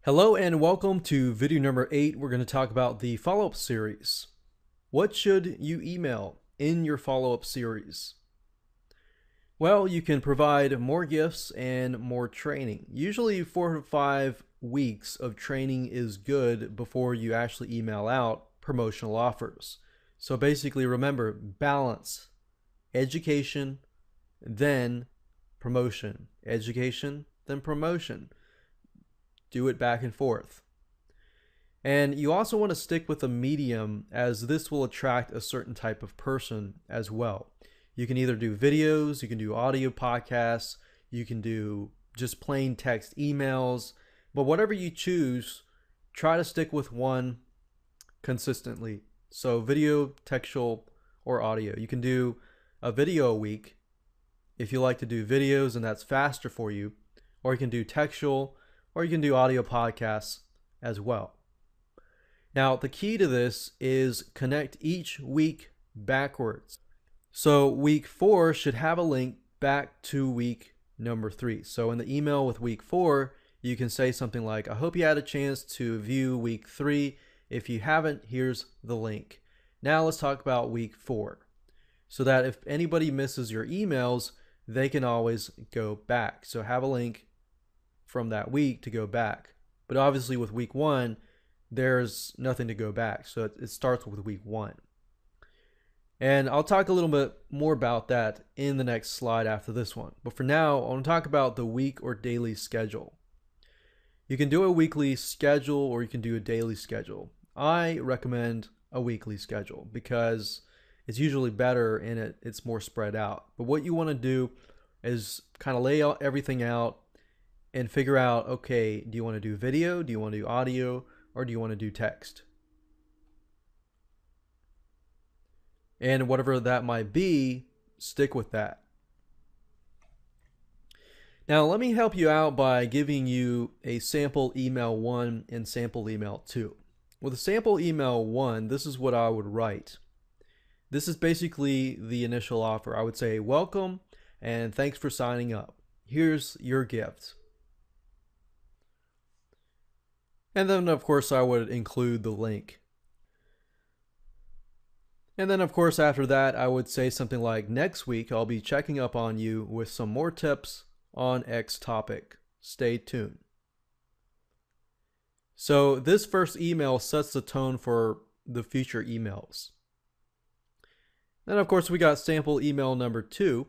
Hello and welcome to video number 8. We're going to talk about the follow-up series. What should you email in your follow-up series? Well, you can provide more gifts and more training. Usually 4 to 5 weeks of training is good before you actually email out promotional offers. So basically remember, balance education, then promotion. Education, then promotion. Do it back and forth. And you also want to stick with a medium, as this will attract a certain type of person as well. You can either do videos, you can do audio podcasts, you can do just plain text emails, but whatever you choose, try to stick with one consistently. So video, textual, or audio. You can do a video a week if you like to do videos and that's faster for you, or you can do textual, or you can do audio podcasts as well. Now, the key to this is connect each week backwards. So week 4 should have a link back to week number 3. So in the email with week 4, you can say something like, I hope you had a chance to view week 3. If you haven't, here's the link. Now let's talk about week 4, so that if anybody misses your emails, they can always go back. So have a link from that week to go back. But obviously with week 1, there's nothing to go back. So it starts with week 1. And I'll talk a little bit more about that in the next slide after this one. But for now, I want to talk about the week or daily schedule. You can do a weekly schedule or you can do a daily schedule. I recommend a weekly schedule because it's usually better and it's more spread out. But what you want to do is kind of lay out everything out and figure out, okay, do you want to do video, do you want to do audio, or do you want to do text? And whatever that might be, stick with that. Now, let me help you out by giving you a sample email 1 and sample email 2. With a sample email 1, this is what I would write. This is basically the initial offer. I would say, welcome and thanks for signing up. Here's your gift. And then, of course, I would include the link. And then, of course, after that, I would say something like, next week, I'll be checking up on you with some more tips on X topic. Stay tuned. So this first email sets the tone for the future emails. Then, of course, we got sample email number 2.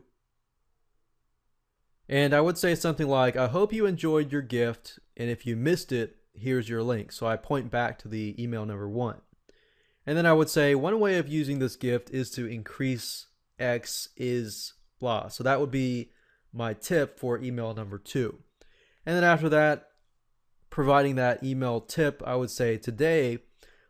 And I would say something like, I hope you enjoyed your gift, and if you missed it, here's your link. So I point back to the email number 1. And then I would say one way of using this gift is to increase X is blah. So that would be my tip for email number 2. And then after that, providing that email tip, I would say today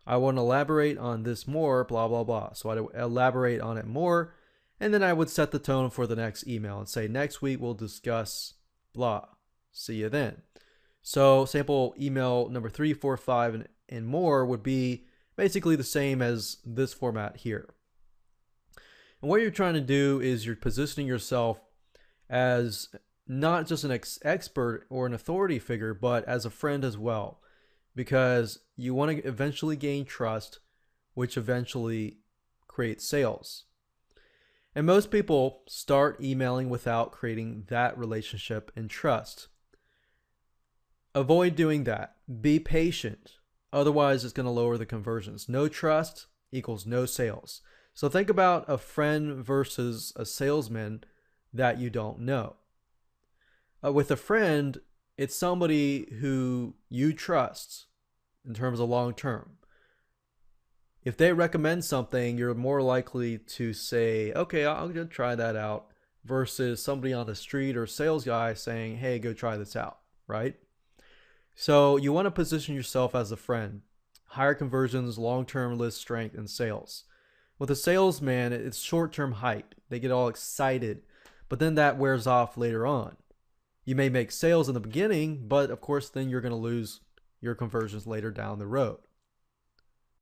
I want to elaborate on this more, blah, blah, blah. So I'd elaborate on it more. And then I would set the tone for the next email and say, next week we'll discuss blah. See you then. So sample email number 3, 4, 5, and more would be basically the same as this format here. And what you're trying to do is you're positioning yourself as not just an expert or an authority figure, but as a friend as well, because you want to eventually gain trust, which eventually creates sales. And most people start emailing without creating that relationship and trust. Avoid doing that. Be patient. Otherwise, it's going to lower the conversions. No trust equals no sales. So think about a friend versus a salesman that you don't know. With a friend, it's somebody who you trust in terms of long term. If they recommend something, you're more likely to say, okay, I'm going to try that out, versus somebody on the street or sales guy saying, hey, go try this out, right? So you want to position yourself as a friend. Higher conversions, long-term list strength, and sales. With a salesman, it's short-term hype. They get all excited, but then that wears off later on. You may make sales in the beginning, but of course then you're going to lose your conversions later down the road.